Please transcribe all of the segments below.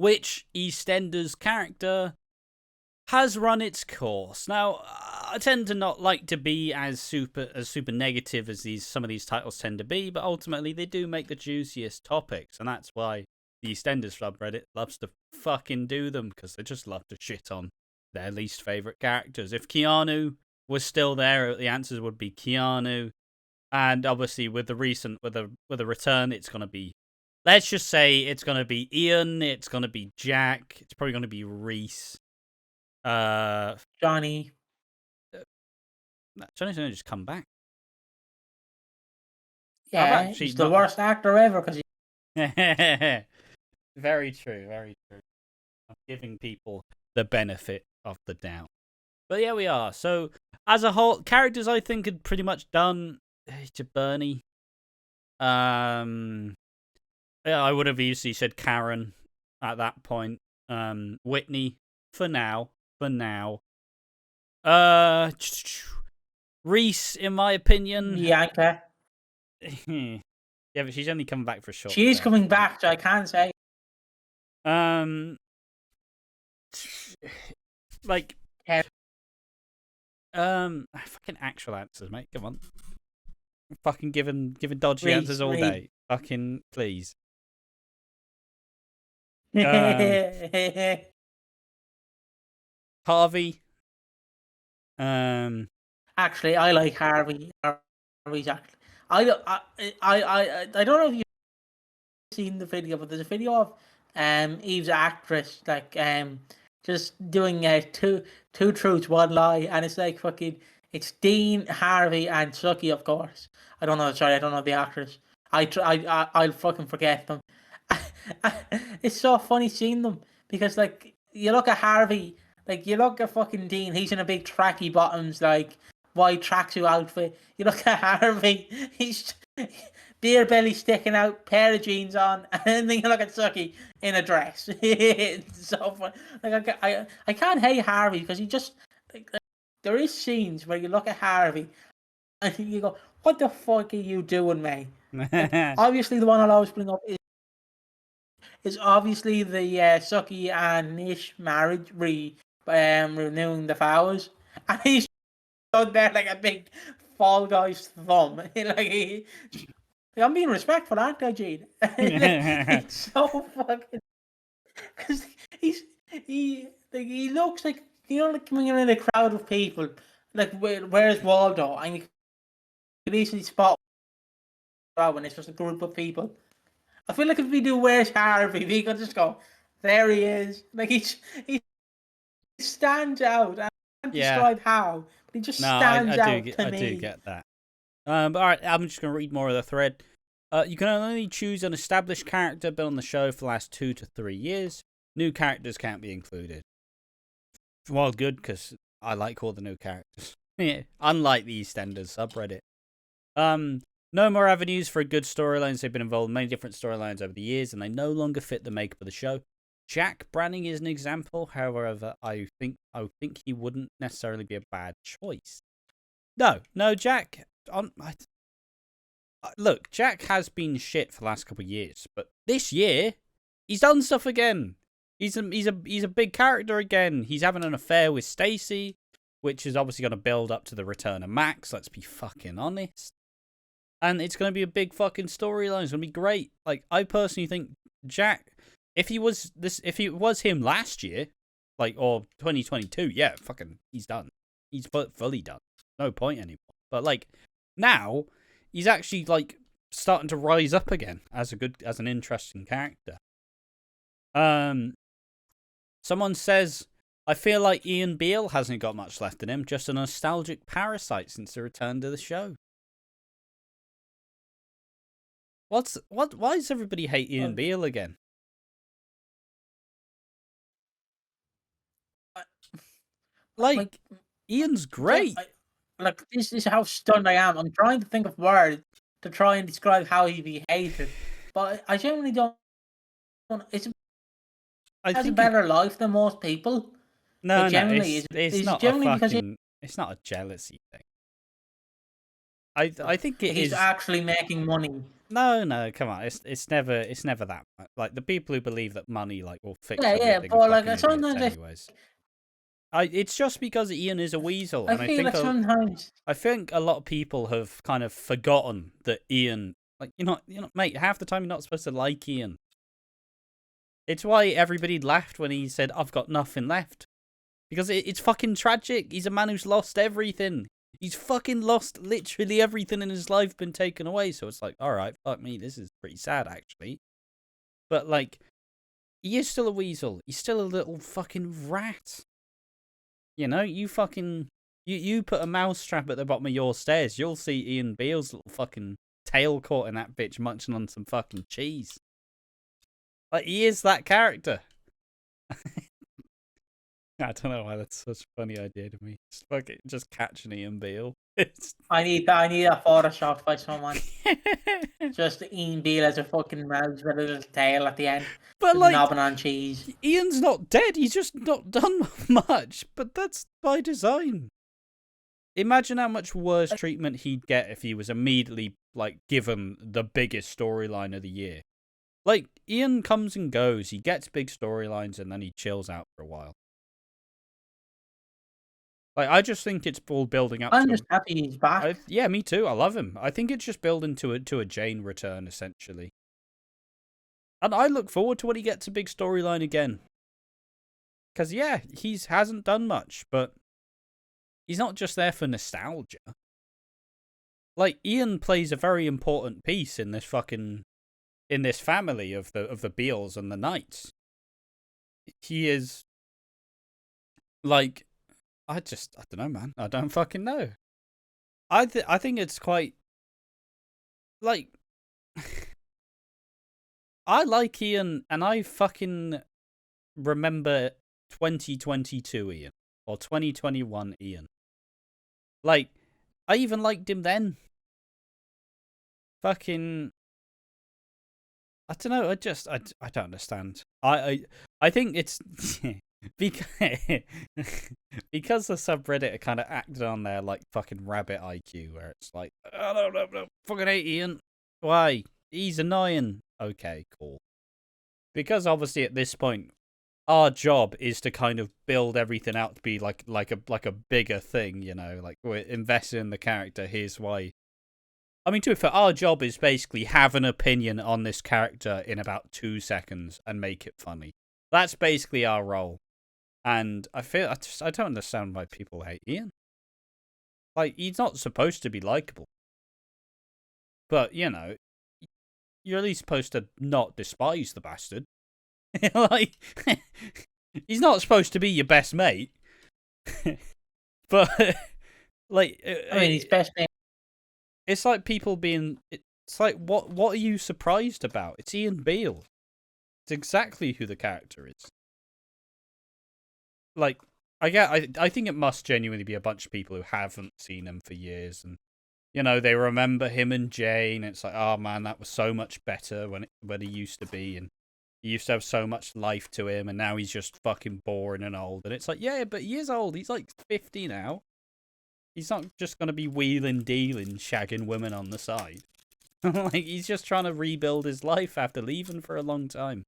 which EastEnders character has run its course. Now, I tend to not like to be as super negative as some of these titles tend to be, but ultimately they do make the juiciest topics, and that's why the EastEnders subreddit loves to fucking do them, because they just love to shit on their least favourite characters. If Keanu was still there, the answers would be Keanu, and obviously with the return, it's gonna be, let's just say it's gonna be Ian, it's gonna be Jack, it's probably gonna be Reese. Johnny. Johnny's gonna just come back. Yeah, he's the worst actor ever. Because Very true, very true. I'm giving people the benefit of the doubt. But yeah, we are. So as a whole, characters I think had pretty much done to Bernie. Yeah, I would have easily said Karen at that point. Whitney for now. Reese, in my opinion. Bianca. Yeah, but she's only coming back for a short. She is coming back, so I can't say. Like, fucking actual answers, mate. Come on. I'm fucking giving dodgy answers all day. Fucking please. Harvey. Actually, I like Harvey. Harvey's actually. I don't know if you've seen the video, but there's a video of Eve's actress just doing two truths, one lie, and it's like fucking. It's Dean, Harvey, and Suki, of course. I don't know the actors. I'll fucking forget them. It's so funny seeing them because like you look at Harvey, like you look at fucking Dean. He's in a big tracky bottoms, like white tracksuit outfit. You look at Harvey, he's beer belly sticking out, pair of jeans on, and then you look at Suki in a dress. It's so fun. Like I can't hate Harvey because he just like, there is scenes where you look at Harvey and you go, "What the fuck are you doing, mate?" Like, obviously, the one I'll always bring up is obviously the Suki and Nish marriage renewing the vows, and he's stood there like a big Fall Guy's thumb. I'm being respectful, aren't I, Gene? It's so fucking because he looks like like when you're in a crowd of people, like where's Waldo, and you can easily spot when it's just a group of people. I feel like if we do Where's Harvey, we could just go, there he is. Like he stands out. I can't describe how, but he just stands out to me. I do get that. But all right, I'm just going to read more of the thread. You can only choose an established character been on the show for the last 2 to 3 years. New characters can't be included. Well, good, because I like all the new characters. Unlike the EastEnders subreddit. No more avenues for good storylines. They've been involved in many different storylines over the years, and they no longer fit the makeup of the show. Jack Branning is an example. However, I think he wouldn't necessarily be a bad choice. No, Jack. Look, Jack has been shit for the last couple of years, but this year he's done stuff again. He's a big character again. He's having an affair with Stacy, which is obviously going to build up to the return of Max. Let's be fucking honest. And it's going to be a big fucking storyline. It's going to be great. Like, I personally think Jack, if it was him last year, like, or 2022, yeah, fucking, he's done. He's fully done. No point anymore. But, like, now, he's actually, like, starting to rise up again as an interesting character. Someone says, I feel like Ian Beale hasn't got much left in him, just a nostalgic parasite since the return to the show. Why does everybody hate Ian Beale again? Like Ian's great. Like, this is how stunned I am. I'm trying to think of words to try and describe how he'd be hated, but I genuinely don't. He has a better life than most people. No, it's not it's not a jealousy thing. I think he's actually making money. No, come on. It's never that much. Like the people who believe that money like will fix Yeah, everything but are like fucking idiots sometimes anyways. It's just because Ian is a weasel, I and feel like sometimes I think a lot of people have kind of forgotten that Ian, like mate, half the time you're not supposed to like Ian. It's why everybody laughed when he said, "I've got nothing left," because it's fucking tragic. He's a man who's lost everything. He's fucking lost literally everything in his life, been taken away. So it's like, all right, fuck me, this is pretty sad actually. But like, he is still a weasel. He's still a little fucking rat. You know, you fucking you put a mouse trap at the bottom of your stairs, you'll see Ian Beale's little fucking tail caught in that bitch munching on some fucking cheese. Like, he is that character. I don't know why that's such a funny idea to me. Just catching Ian Beale. I need a Photoshop by someone. Just Ian Beale as a fucking mouse with a little tail at the end. But like, knobbing on cheese. Ian's not dead. He's just not done much. But that's by design. Imagine how much worse treatment he'd get if he was immediately like given the biggest storyline of the year. Like, Ian comes and goes. He gets big storylines and then he chills out for a while. Like, I just think it's all building up. I'm just happy he's back. Yeah, me too. I love him. I think it's just building to a Jane return, essentially. And I look forward to when he gets a big storyline again. Because, yeah, he hasn't done much, but he's not just there for nostalgia. Like, Ian plays a very important piece in this family of the Beales and the Knights. He is, like, I don't know, man. I don't fucking know. I think it's quite, like, I like Ian, and I fucking remember 2022 Ian, or 2021 Ian. Like, I even liked him then. Fucking, I don't know. I don't understand. I think it's because the subreddit kind of acted on their like fucking rabbit IQ, where it's like, I don't know, fucking hate Ian. Why? He's annoying. Okay, cool. Because obviously at this point, our job is to kind of build everything out to be like a bigger thing, you know, like we're invested in the character. Here's why. I mean, to be fair, our job is basically have an opinion on this character in about 2 seconds and make it funny. That's basically our role. And I don't understand why people hate Ian. Like, he's not supposed to be likable. But, you know, you're at least supposed to not despise the bastard. Like, he's not supposed to be your best mate. But, like, I mean, he's best mate. It's like people being. It's like, what are you surprised about? It's Ian Beale. It's exactly who the character is. Like, I think it must genuinely be a bunch of people who haven't seen him for years, and you know they remember him and Jane. It's like, oh man, that was so much better when he used to be, and he used to have so much life to him, and now he's just fucking boring and old. And it's like, yeah, but he is old. He's like 50 now. He's not just going to be wheeling, dealing, shagging women on the side. Like, he's just trying to rebuild his life after leaving for a long time.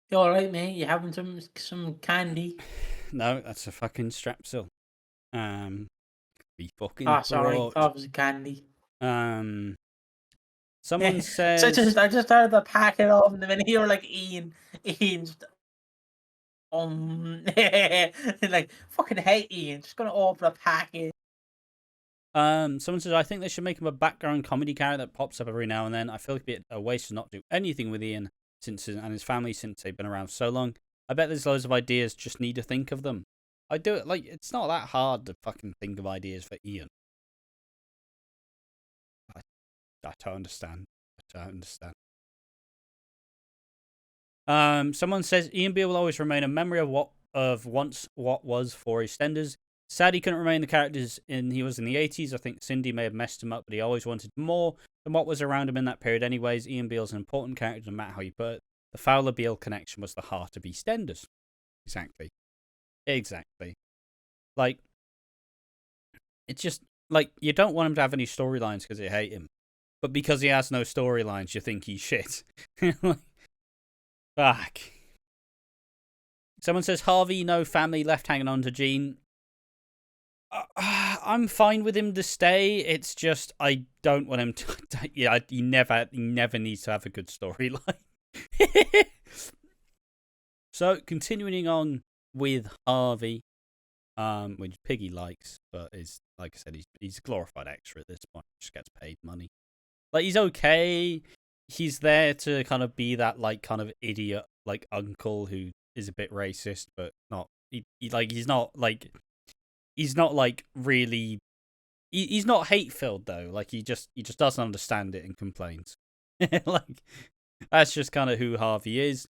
You alright, mate? You having some candy? No, that's a fucking Strepsil. Be fucking sorry, brought. that was a candy. Someone says... I just started to pack it off, and the minute you were like, Ian's... like, fucking hate Ian. Just gonna open a packet. Someone says, I think they should make him a background comedy character that pops up every now and then. I feel like it'd be a waste to not do anything with Ian and his family since they've been around so long. I bet there's loads of ideas, just need to think of them. I do it, like, it's not that hard to fucking think of ideas for Ian. I don't understand. Someone says Ian Beale will always remain a memory of what was for EastEnders. Sad he couldn't remain the characters he was in the 80s. I think Cindy may have messed him up, but he always wanted more than what was around him in that period anyways. Ian Beale's an important character, no matter how you put it. The Fowler-Beale connection was the heart of EastEnders. Exactly. Like, it's just, like, you don't want him to have any storylines because you hate him. But because he has no storylines, you think he's shit. Like, fuck. Someone says, Harvey, no family, left hanging on to Jean. I'm fine with him to stay. It's just, I don't want him to... Yeah, he never needs to have a good storyline. So, continuing on with Harvey, which Piggy likes, but is, like I said, he's a glorified extra at this point. Just gets paid money. Like, he's okay. He's there to kind of be that, like, kind of idiot, like, uncle who is a bit racist, but not... He's not really... He's not hate-filled, though. Like, he just doesn't understand it and complains. Like, that's just kind of who Harvey is.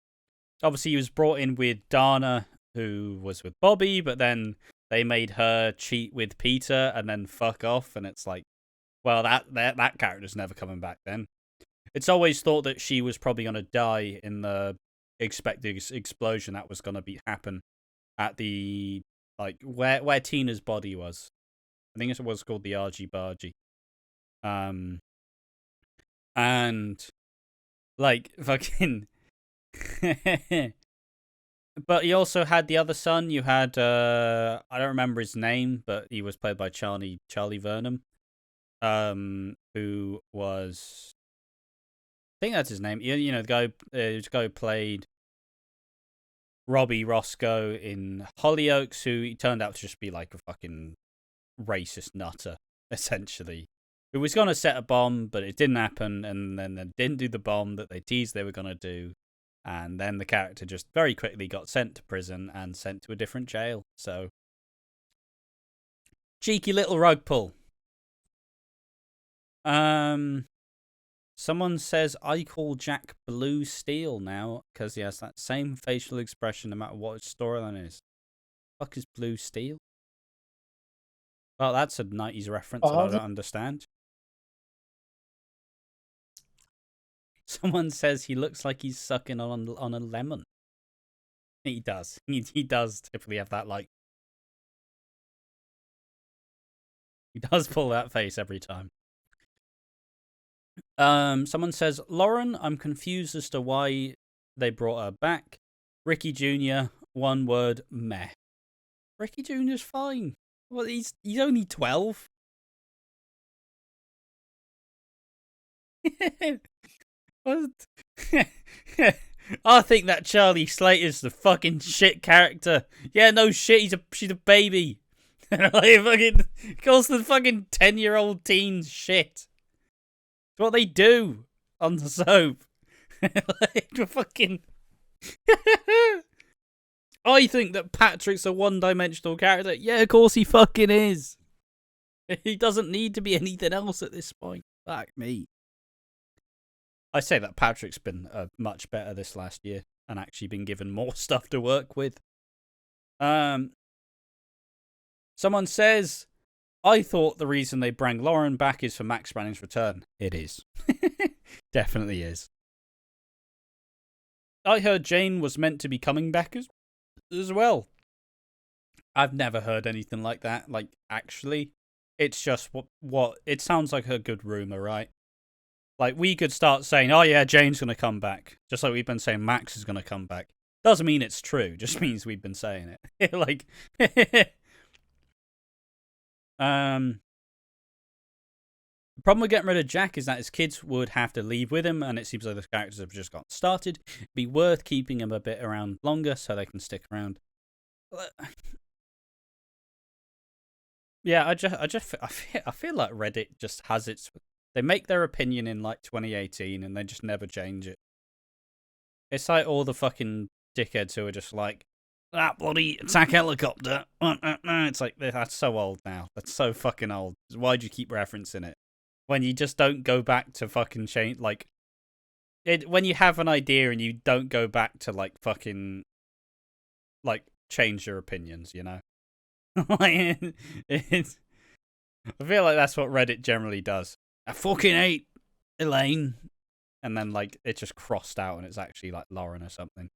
Obviously, he was brought in with Dana, who was with Bobby, but then they made her cheat with Peter and then fuck off, and it's like, well, that character's never coming back then. It's always thought that she was probably going to die in the expected explosion that was going to happen at the, like, where Tina's body was. I think it was called the Argy Bargy. And, like, fucking... But he also had the other son. You had, I don't remember his name, but he was played by Charlie Vernon. Who was... I think that's his name. You know, the guy who played Robbie Roscoe in Hollyoaks, who he turned out to just be like a fucking racist nutter, essentially. Who was going to set a bomb, but it didn't happen, and then they didn't do the bomb that they teased they were going to do. And then the character just very quickly got sent to prison and sent to a different jail. So, cheeky little rug pull. Someone says, I call Jack Blue Steel now because he has that same facial expression no matter what his storyline is. Fuck is Blue Steel? Well, that's a 90s reference that I don't understand. Someone says he looks like he's sucking on a lemon. He does. He does typically have that, like... He does pull that face every time. Someone says, Lauren, I'm confused as to why they brought her back. Ricky Jr., one word, meh. Ricky Jr.'s fine. Well, he's only 12. What? I think that Charlie Slater's the fucking shit character. Yeah, no shit, she's a baby. Like, fucking calls the fucking 10-year-old teens shit. It's what they do on the soap. Like, fucking... I think that Patrick's a one-dimensional character. Yeah, of course he fucking is. He doesn't need to be anything else at this point. Fuck me. I say that Patrick's been much better this last year and actually been given more stuff to work with. Someone says, I thought the reason they bring Lauren back is for Max Branning's return. It is. Definitely is. I heard Jane was meant to be coming back as well. I've never heard anything like that. Like, actually, it's just what it sounds like a good rumor, right? Like, we could start saying, oh yeah, Jane's going to come back. Just like we've been saying Max is going to come back. Doesn't mean it's true. Just means we've been saying it. Like, the problem with getting rid of Jack is that his kids would have to leave with him, and it seems like the characters have just got started. It'd be worth keeping him a bit around longer so they can stick around. Yeah, I feel like Reddit just has its... They make their opinion in, like, 2018, and they just never change it. It's like all the fucking dickheads who are just like, that bloody attack helicopter. It's like, that's so old now. That's so fucking old. Why'd you keep referencing it? When you just don't go back to fucking change, like... when you have an idea and you don't go back to, like, fucking... Like, change your opinions, you know? I feel like that's what Reddit generally does. I fucking hate Elaine. And then, like, it's just crossed out and it's actually, like, Lauren or something.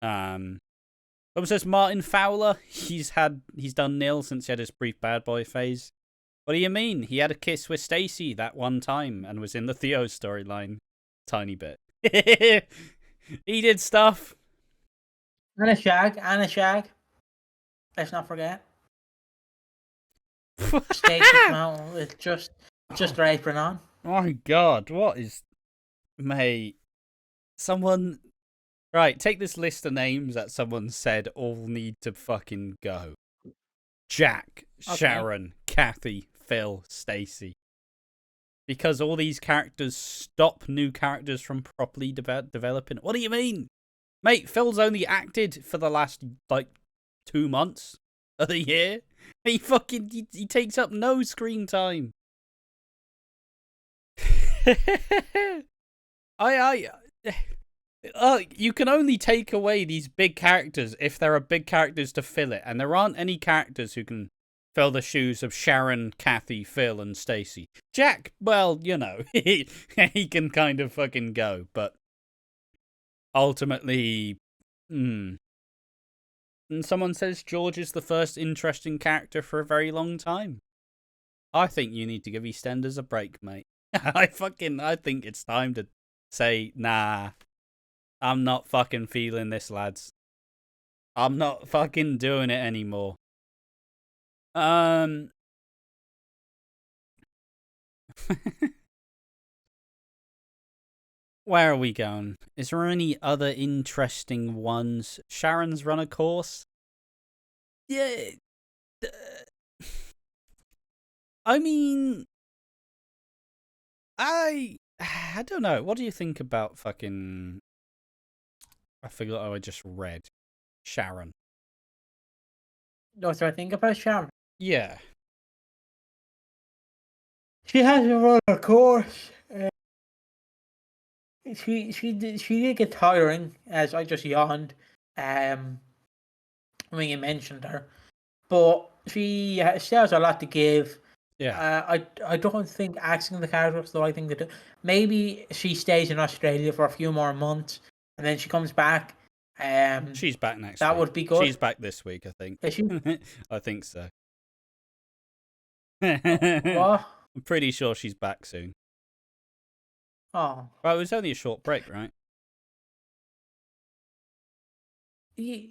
Someone says Martin Fowler. He's done nil since he had his brief bad boy phase. What do you mean? He had a kiss with Stacey that one time and was in the Theo storyline. Tiny bit. He did stuff. And a shag. Let's not forget. Stacey came out with just her apron on. My God, what is... Mate, someone... Right, take this list of names that someone said all need to fucking go. Jack, Okay. Sharon, Kathy, Phil, Stacey. Because all these characters stop new characters from properly developing. What do you mean? Mate, Phil's only acted for the last, 2 months of the year. He takes up no screen time. You can only take away these big characters if there are big characters to fill it, and there aren't any characters who can fill the shoes of Sharon, Kathy, Phil, and Stacey. Jack, well, he can kind of fucking go, but ultimately, And someone says George is the first interesting character for a very long time. I think you need to give EastEnders a break, mate. I think it's time to say, nah, I'm not fucking feeling this, lads. I'm not fucking doing it anymore. Where are we going? Is there any other interesting ones? Sharon's run a course? Yeah. I mean, I don't know. What do you think about fucking... I forgot how I just read. Sharon. What do I think about Sharon? Yeah. She has a run a course. She did get tiring, as I just yawned. When you mentioned her, but she has a lot to give. Yeah. I don't think axing the character is the right thing to do. Maybe she stays in Australia for a few more months and then she comes back. She's back next week. That would be good. She's back this week, I think. Is she? I think so. What? I'm pretty sure she's back soon. Oh. Well, it was only a short break, right? Yeah.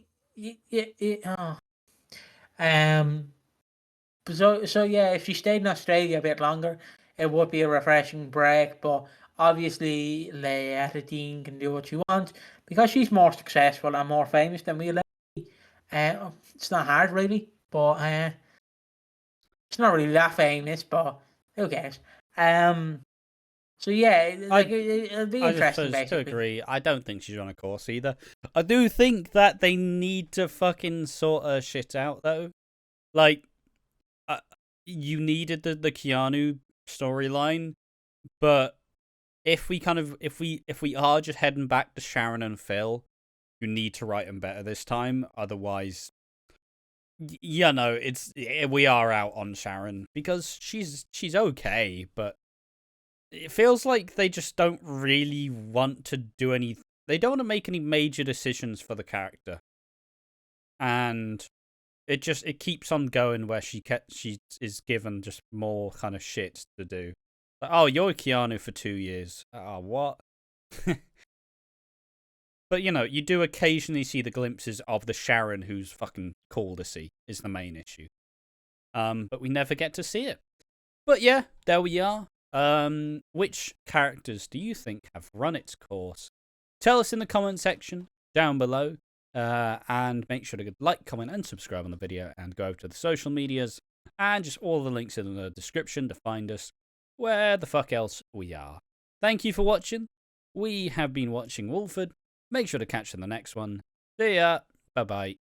So yeah, if she stayed in Australia a bit longer, it would be a refreshing break. But obviously, Leia Dean can do what she wants because she's more successful and more famous than we. It's not hard really, but it's not really that famous. But who cares? So yeah, it'll be interesting. I to agree. I don't think she's on a course either. I do think that they need to fucking sort her shit out though. Like, you needed the Keanu storyline, but if we are just heading back to Sharon and Phil, you need to write them better this time. Otherwise, we are out on Sharon because she's okay, but it feels like they just don't really want to do any. They don't want to make any major decisions for the character, and it keeps on going where she is given just more kind of shit to do. Like, oh, you're Keanu for 2 years. Oh, what? But you do occasionally see the glimpses of the Sharon who's fucking cool to see is the main issue. But we never get to see it. But yeah, there we are. Which characters do you think have run its course? Tell us in the comment section down below. And make sure to like, comment, and subscribe on the video, and go over to the social medias, and just all the links in the description to find us where the fuck else we are. Thank you for watching. We have been watching Walford. Make sure to catch you in the next one. See ya. Bye-bye.